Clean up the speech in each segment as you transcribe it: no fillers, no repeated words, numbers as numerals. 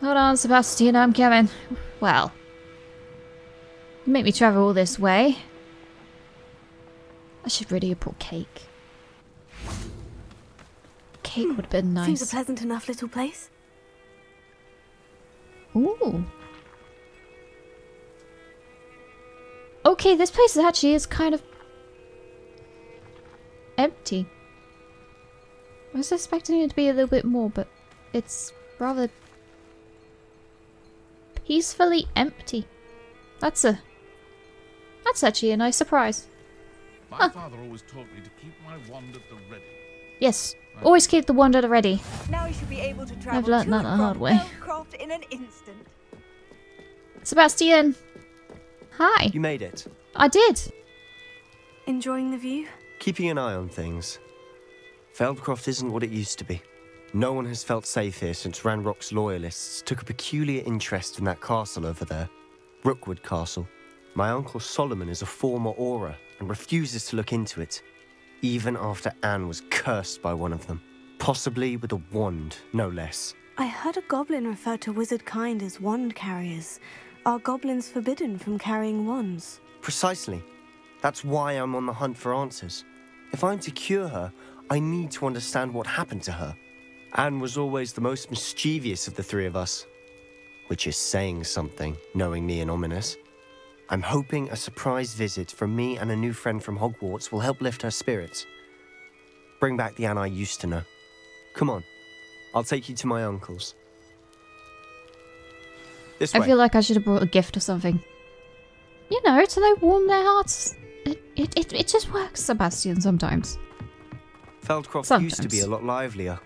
Hold on, Sebastian, I'm coming. Well, you make me travel all this way. I should really have brought cake. Cake would have been nice. Seems a pleasant enough little place. Ooh. Okay, this place actually is kind of empty. I was expecting it to be a little bit more, but it's rather peacefully empty. That's actually a nice surprise. My father always taught me to keep my wand at the ready. Yes, always keep the wand at the ready. Now you should be able to travel I've learnt that the hard way. Feldcroft in an instant. Sebastian! Hi! You made it. I did! Enjoying the view? Keeping an eye on things. Feldcroft isn't what it used to be. No one has felt safe here since Ranrock's loyalists took a peculiar interest in that castle over there. Rookwood Castle. My uncle Solomon is a former Auror and refuses to look into it, even after Anne was cursed by one of them. Possibly with a wand, no less. I heard a goblin refer to wizard kind as wand carriers. Are goblins forbidden from carrying wands? Precisely. That's why I'm on the hunt for answers. If I'm to cure her, I need to understand what happened to her. Anne was always the most mischievous of the three of us. Which is saying something, knowing me and Ominous. I'm hoping a surprise visit from me and a new friend from Hogwarts will help lift her spirits. Bring back the Anne I used to know. Come on, I'll take you to my uncle's. This way. I feel like I should have brought a gift or something. You know, to like warm their hearts. It just works, Sebastian, sometimes. Feldcroft used to be a lot livelier.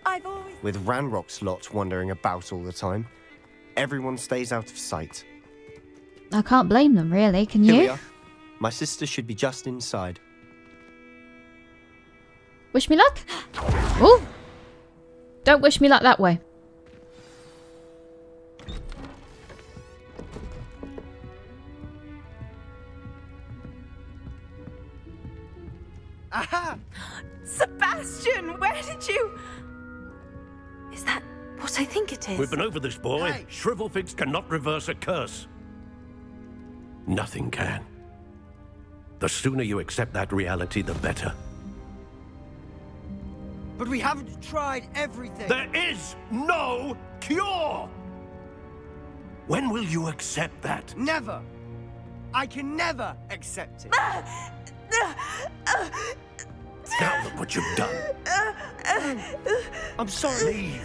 I've always... With Ranrock's lot wandering about all the time. Everyone stays out of sight. I can't blame them, really, can Here we you? are. My sister should be just inside. Wish me luck? Ooh! Don't wish me luck that way. Aha! Sebastian, where did you... Is that what I think it is? We've been over this, boy. Hey. Shrivelfigs cannot reverse a curse. Nothing can. The sooner you accept that reality, the better. But we haven't tried everything. There is no cure! When will you accept that? Never. I can never accept it. Now look what you've done. I'm sorry. Leave.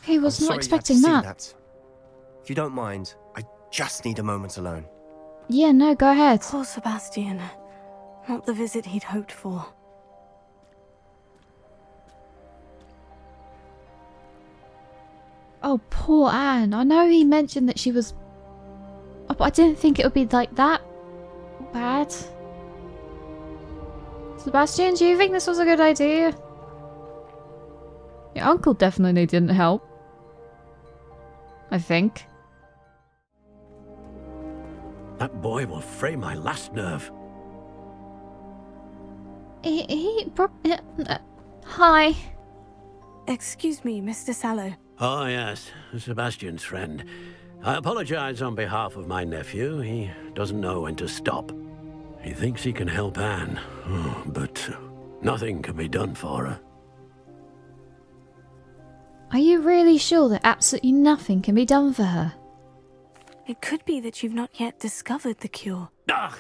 Okay, was I'm not sorry expecting you had that. to see that. If you don't mind, I just need a moment alone. Yeah, no, go ahead. Poor Sebastian. Not the visit he'd hoped for. Oh, poor Anne. I know he mentioned that she was... Oh, but I didn't think it would be like that bad. Sebastian, do you think this was a good idea? Your uncle definitely didn't help. I think. That boy will fray my last nerve. Hi. Excuse me, Mr. Sallow. Oh, yes, Sebastian's friend. I apologize on behalf of my nephew. He doesn't know when to stop. He thinks he can help Anne, but nothing can be done for her. Are you really sure that absolutely nothing can be done for her? It could be that you've not yet discovered the cure. Ah,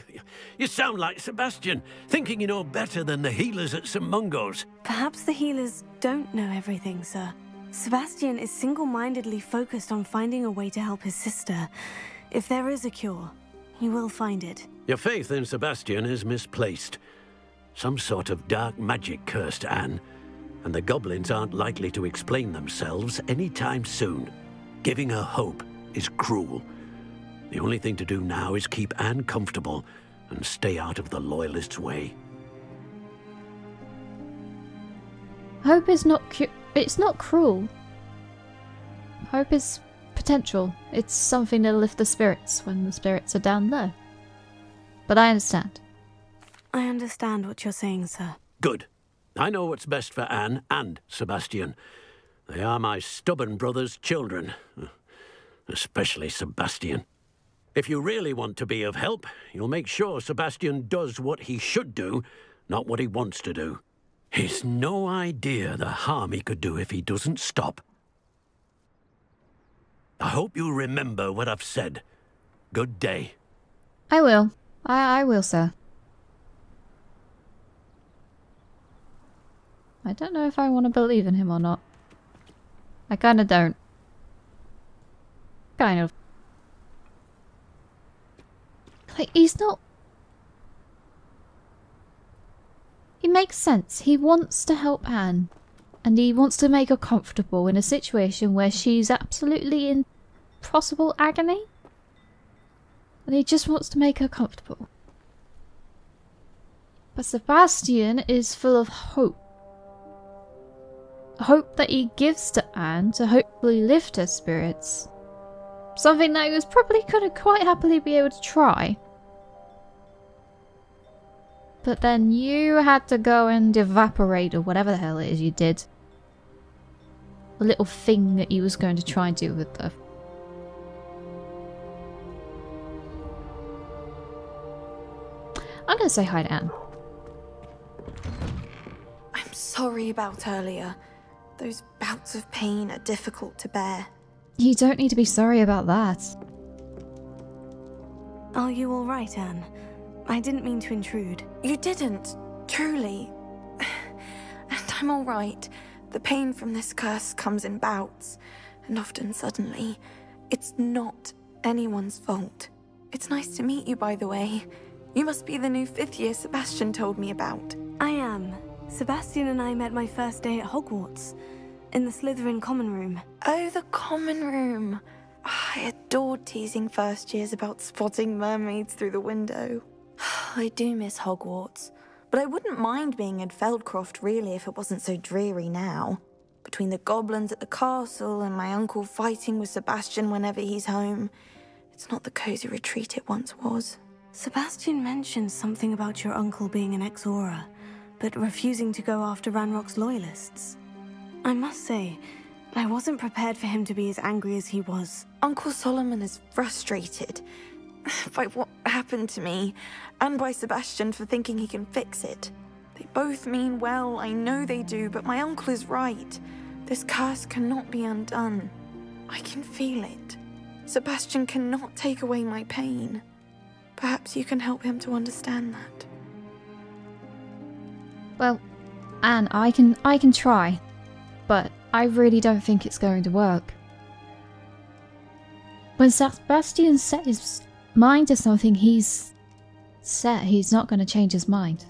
you sound like Sebastian, thinking you know better than the healers at St. Mungo's. Perhaps the healers don't know everything, sir. Sebastian is single-mindedly focused on finding a way to help his sister. If there is a cure, he will find it. Your faith in Sebastian is misplaced. Some sort of dark magic cursed Anne, and the goblins aren't likely to explain themselves anytime soon. Giving her hope is cruel. The only thing to do now is keep Anne comfortable and stay out of the Loyalists' way. Hope is not it's not cruel. Hope is potential. It's something that'll lift the spirits when the spirits are down low. But I understand. I understand what you're saying, sir. Good. I know what's best for Anne and Sebastian. They are my stubborn brother's children. Especially Sebastian. If you really want to be of help, you'll make sure Sebastian does what he should do, not what he wants to do. He's no idea the harm he could do if he doesn't stop. I hope you remember what I've said. Good day. I will. I will, sir. I don't know if I want to believe in him or not. I kind of don't. Kind of. Like, he's not... It makes sense. He wants to help Anne. And he wants to make her comfortable in a situation where she's absolutely in possible agony. And he just wants to make her comfortable. But Sebastian is full of hope. Hope that he gives to Anne to hopefully lift her spirits. Something that he was probably going to quite happily be able to try. But then you had to go and evaporate or whatever the hell it is you did. The little thing that he was going to try and do with her. I'm going to say hi to Anne. I'm sorry about earlier. Those bouts of pain are difficult to bear. You don't need to be sorry about that. Are you all right, Anne? I didn't mean to intrude. You didn't, truly. And I'm all right. The pain from this curse comes in bouts, and often suddenly. It's not anyone's fault. It's nice to meet you, by the way. You must be the new 5th year Sebastian told me about. I am. Sebastian and I met my first day at Hogwarts, in the Slytherin common room. Oh, the common room. I adored teasing first years about spotting mermaids through the window. I do miss Hogwarts, but I wouldn't mind being in Feldcroft really if it wasn't so dreary now. Between the goblins at the castle and my uncle fighting with Sebastian whenever he's home, it's not the cozy retreat it once was. Sebastian mentioned something about your uncle being an ex-Auror, but refusing to go after Ranrock's loyalists. I must say, I wasn't prepared for him to be as angry as he was. Uncle Solomon is frustrated by what happened to me, and by Sebastian for thinking he can fix it. They both mean well, I know they do, but my uncle is right. This curse cannot be undone. I can feel it. Sebastian cannot take away my pain. Perhaps you can help him to understand that. Well, Anne, I can try. But I really don't think it's going to work. When Sebastian set his mind to something, he's not going to change his mind.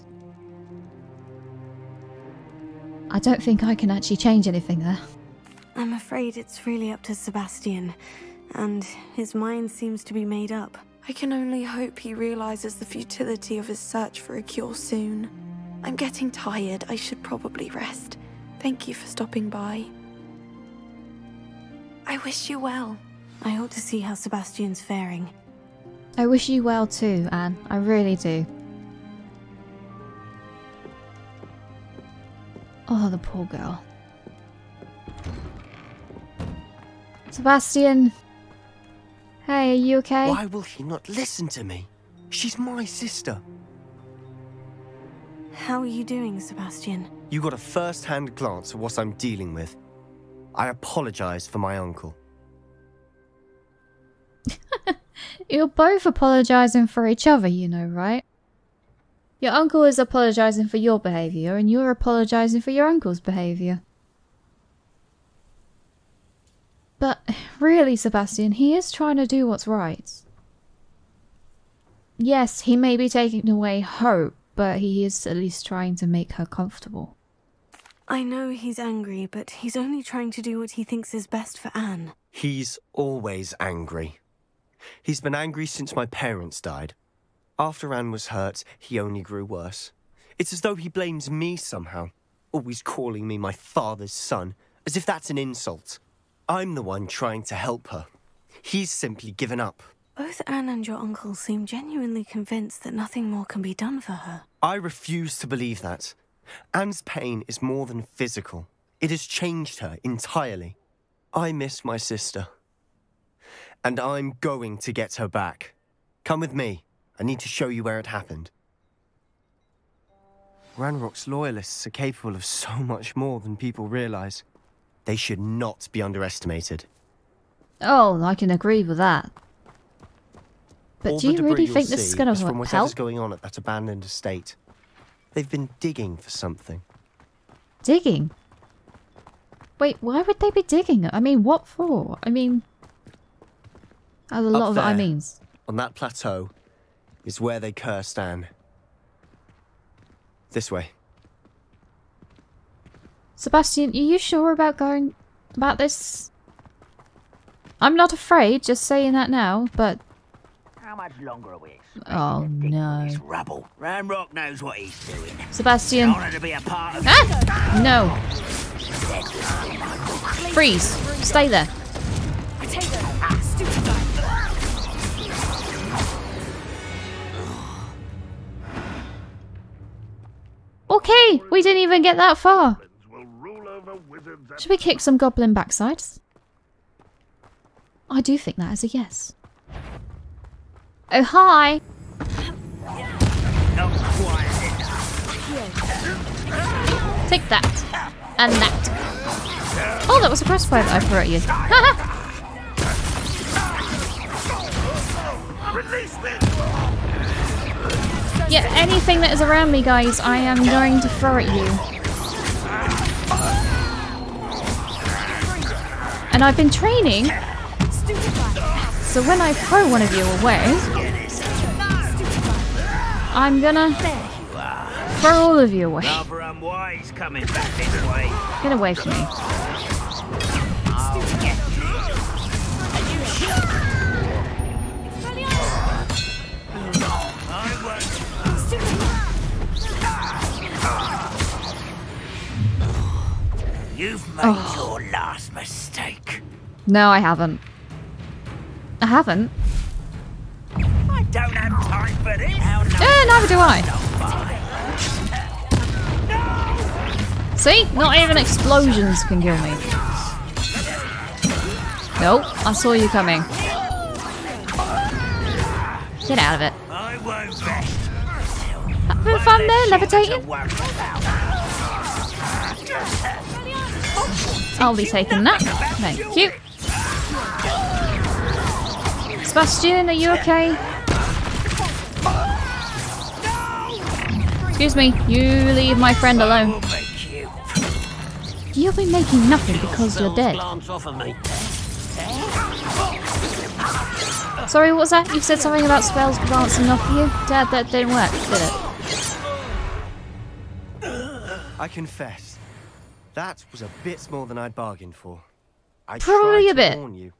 I don't think I can actually change anything there. I'm afraid it's really up to Sebastian, and his mind seems to be made up. I can only hope he realizes the futility of his search for a cure soon. I'm getting tired. I should probably rest. Thank you for stopping by. I wish you well. I ought to see how Sebastian's faring. I wish you well too, Anne. I really do. Oh, the poor girl. Sebastian! Hey, are you okay? Why will he not listen to me? She's my sister. How are you doing, Sebastian? You got a first-hand glance at what I'm dealing with. I apologize for my uncle. You're both apologising for each other, you know, right? Your uncle is apologising for your behaviour, and you're apologising for your uncle's behaviour. But really, Sebastian, he is trying to do what's right. Yes, he may be taking away hope, but he is at least trying to make her comfortable. I know he's angry, but he's only trying to do what he thinks is best for Anne. He's always angry. He's been angry since my parents died. After Anne was hurt, he only grew worse. It's as though he blames me somehow, always calling me my father's son, as if that's an insult. I'm the one trying to help her. He's simply given up. Both Anne and your uncle seem genuinely convinced that nothing more can be done for her. I refuse to believe that. Anne's pain is more than physical. It has changed her entirely. I miss my sister. And I'm going to get her back. Come with me. I need to show you where it happened. Ranrock's loyalists are capable of so much more than people realize. They should not be underestimated. Oh, I can agree with that. But All do you the debris really you'll think this is see going to from whatever's help? going on at that abandoned estate. They've been digging for something. Digging? Wait, why would they be digging? I mean, what for? I mean... a lot of I means. On that plateau is where they cursed Anne. This way. Sebastian, are you sure about going... about this? I'm not afraid, just saying that now, but... How much longer are we expecting Oh, to dig no. this rubble? Ranrock knows what he's doing. Sebastian. I want to be a part of Ah! No. Freeze. Stay there. Okay, we didn't even get that far. Should we kick some goblin backsides? I do think that is a yes. Oh, hi. Not quite enough. Take that. And that. Oh, that was a crossbow that I threw at you. Yeah, anything that is around me, guys, I am going to throw at you. And I've been training, so when I throw one of you away, I'm gonna throw all of you away. Rather unwise coming back this way. Get away from me. You've made your last mistake. No, I haven't. I haven't? I don't have time for this. Neither do I. See? Not even explosions can kill me. Nope, I saw you coming. Get out of it. I won't rest. Having fun there, levitating? I'll be taking that. Thank you. Sebastian, are you okay? Excuse me, you leave my friend alone. You'll be making nothing because you're dead. Sorry, what was that? You said something about spells bouncing off you? Dad, that didn't work, did it? I confess, that was a bit more than I'd bargained for. I Probably tried a bit. to warn you.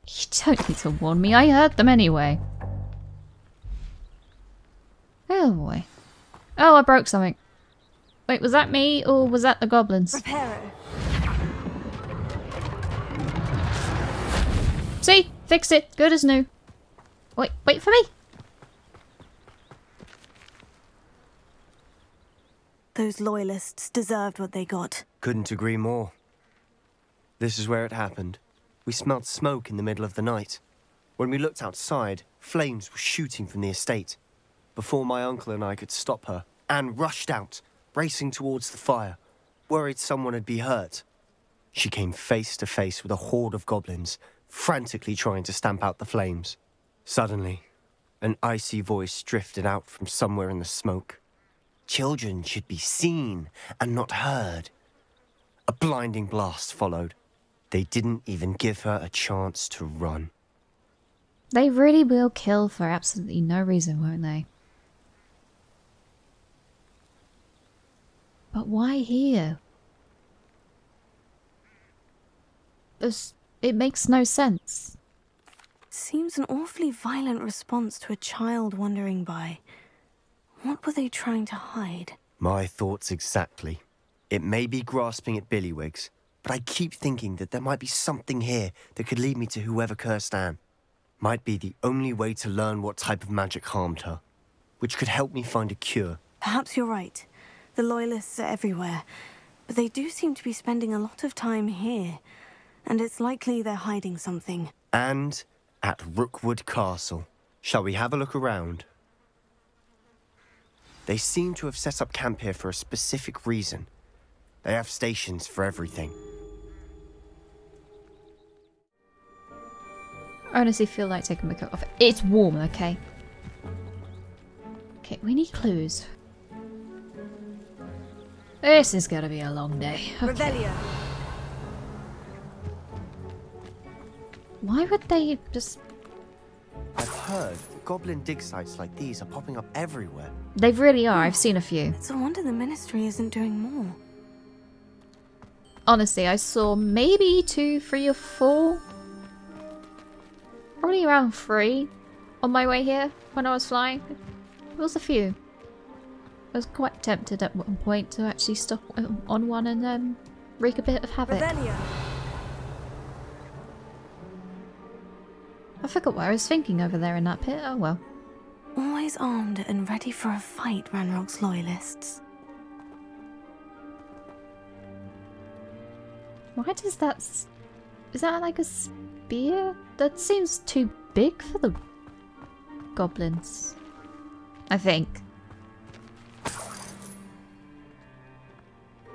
You don't need to warn me, I heard them anyway. Oh boy. Oh, I broke something. Wait, was that me or was that the goblins? See? Fixed it. Good as new. Wait for me. Those loyalists deserved what they got. Couldn't agree more. This is where it happened. We smelled smoke in the middle of the night. When we looked outside, flames were shooting from the estate. Before my uncle and I could stop her, Anne rushed out, racing towards the fire, worried someone had been hurt. She came face to face with a horde of goblins, frantically trying to stamp out the flames. Suddenly, an icy voice drifted out from somewhere in the smoke. Children should be seen and not heard. A blinding blast followed. They didn't even give her a chance to run. They really will kill for absolutely no reason, won't they? But why here? It makes no sense. Seems an awfully violent response to a child wandering by. What were they trying to hide? My thoughts exactly. It may be grasping at billywhigs, but I keep thinking that there might be something here that could lead me to whoever cursed Anne. might be the only way to learn what type of magic harmed her, which could help me find a cure. Perhaps you're right. The Loyalists are everywhere, but they do seem to be spending a lot of time here, and it's likely they're hiding something. And at Rookwood Castle. Shall we have a look around? They seem to have set up camp here for a specific reason. They have stations for everything. I honestly feel like taking my coat off. It's warm, okay? Okay, we need clues. This is gonna be a long day. Okay. Revelio. Why would they just... I've heard goblin dig sites like these are popping up everywhere. They really are. I've seen a few. It's a wonder the Ministry isn't doing more. Honestly, I saw maybe 2, 3 or 4. Probably around 3 on my way here when I was flying. It was a few. I was quite tempted at one point to actually stop on one and wreak a bit of havoc. Revelio. I forgot what I was thinking over there in that pit. Oh well. Always armed and ready for a fight, Ranrock's Loyalists. Why does that... Is that like a spear? That seems too big for the goblins. I think.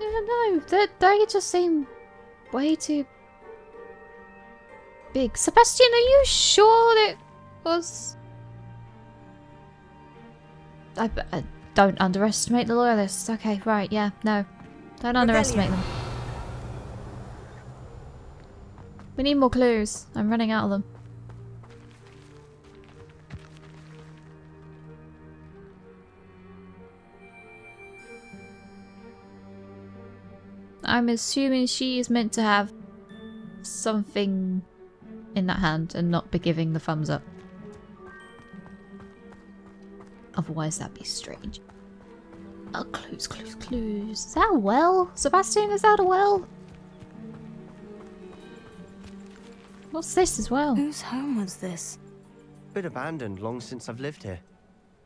Yeah, no, they just seem way too big. Sebastian, are you sure it was... I don't underestimate the Loyalists. Okay, right, yeah, no. Don't underestimate them. We need more clues. I'm running out of them. I'm assuming she is meant to have something in that hand and not be giving the thumbs up. Otherwise that'd be strange. Oh, clues, clues, clues. Is that a well? Sebastian, is that a well? What's this as well? Whose home was this? Been abandoned long since I've lived here.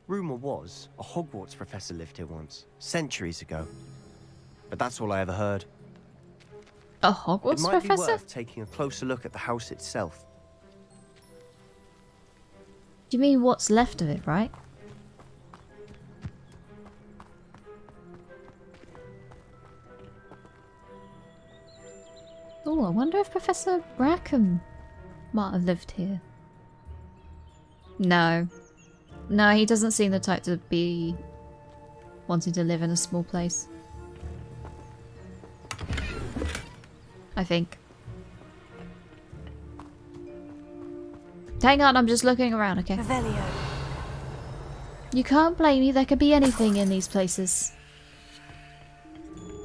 Rumour was a Hogwarts professor lived here once, centuries ago. But that's all I ever heard. A Hogwarts it might professor? be worth taking a closer look at the house itself. Do you mean what's left of it, right? Oh, I wonder if Professor Rackham might have lived here. No. No, he doesn't seem the type to be wanting to live in a small place. I think. Hang on, I'm just looking around, okay? Revelio. You can't blame me, there could be anything in these places.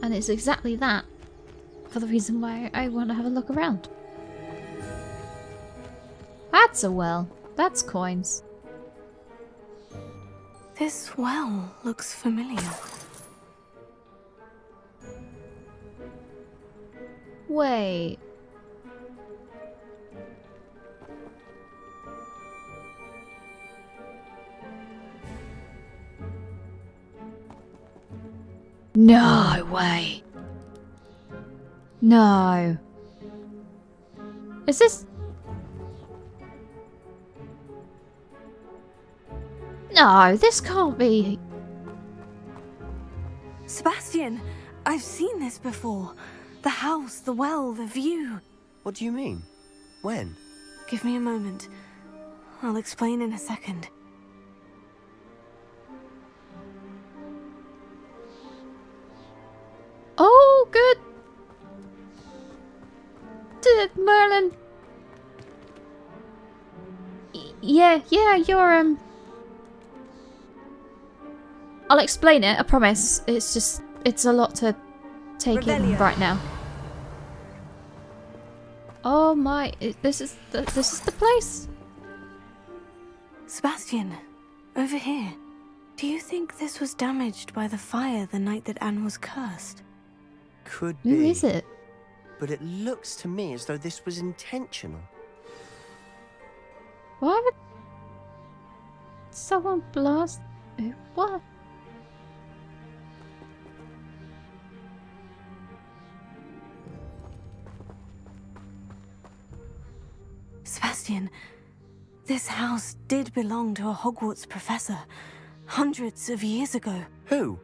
And it's exactly that for the reason why I want to have a look around. That's a well. That's coins. This well looks familiar. Wait. No way. No. Is this... No, this can't be... Sebastian, I've seen this before. The house, the well, the view. What do you mean? When? Give me a moment. I'll explain in a second. Oh, good. Merlin. Yeah, you're, I'll explain it, I promise. It's just, it's a lot to take in right now. Oh my, this is the place? Sebastian, over here. Do you think this was damaged by the fire the night that Anne was cursed? Could be. Who is it? But it looks to me as though this was intentional. Why would someone blast? What? Sebastian, this house did belong to a Hogwarts professor hundreds of years ago. Who?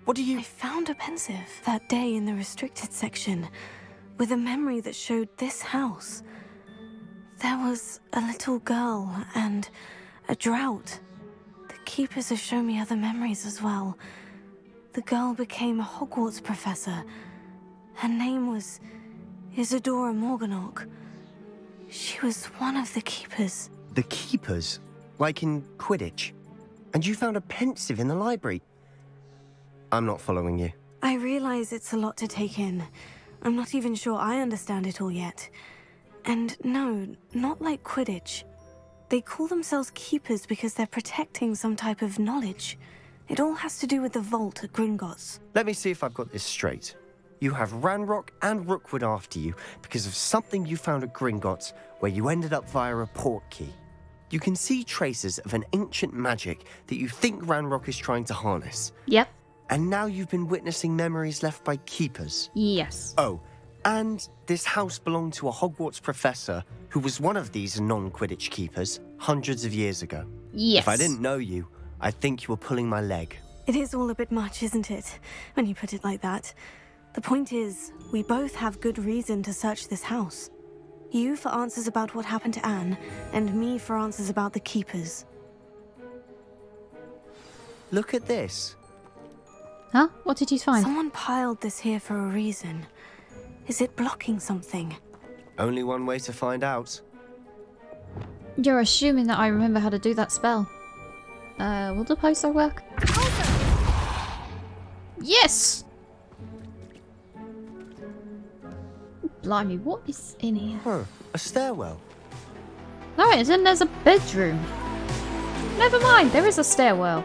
What do you... I found a pensive that day in the restricted section with a memory that showed this house. There was a little girl and a drought. The keepers have shown me other memories as well. The girl became a Hogwarts professor. Her name was Isidora Morganach. She was one of the keepers. The keepers? Like in Quidditch? And you found a pensive in the library? I'm not following you. I realize it's a lot to take in. I'm not even sure I understand it all yet. And no, not like Quidditch. They call themselves keepers because they're protecting some type of knowledge. It all has to do with the vault at Gringotts. Let me see if I've got this straight. You have Ranrock and Rookwood after you because of something you found at Gringotts where you ended up via a port key. You can see traces of an ancient magic that you think Ranrock is trying to harness. Yep. And now you've been witnessing memories left by keepers. Yes. Oh, and this house belonged to a Hogwarts professor who was one of these non-Quidditch keepers hundreds of years ago. Yes. If I didn't know you, I'd think you were pulling my leg. It is all a bit much, isn't it, when you put it like that? The point is, we both have good reason to search this house. You for answers about what happened to Anne, and me for answers about the keepers. Look at this. Huh? What did you find? Someone piled this here for a reason. Is it blocking something? Only one way to find out. You're assuming that I remember how to do that spell. Will the poster work? Yes! Blimey, what is in here? Huh, a stairwell. No, it isn't. There's a bedroom. Never mind, there is a stairwell.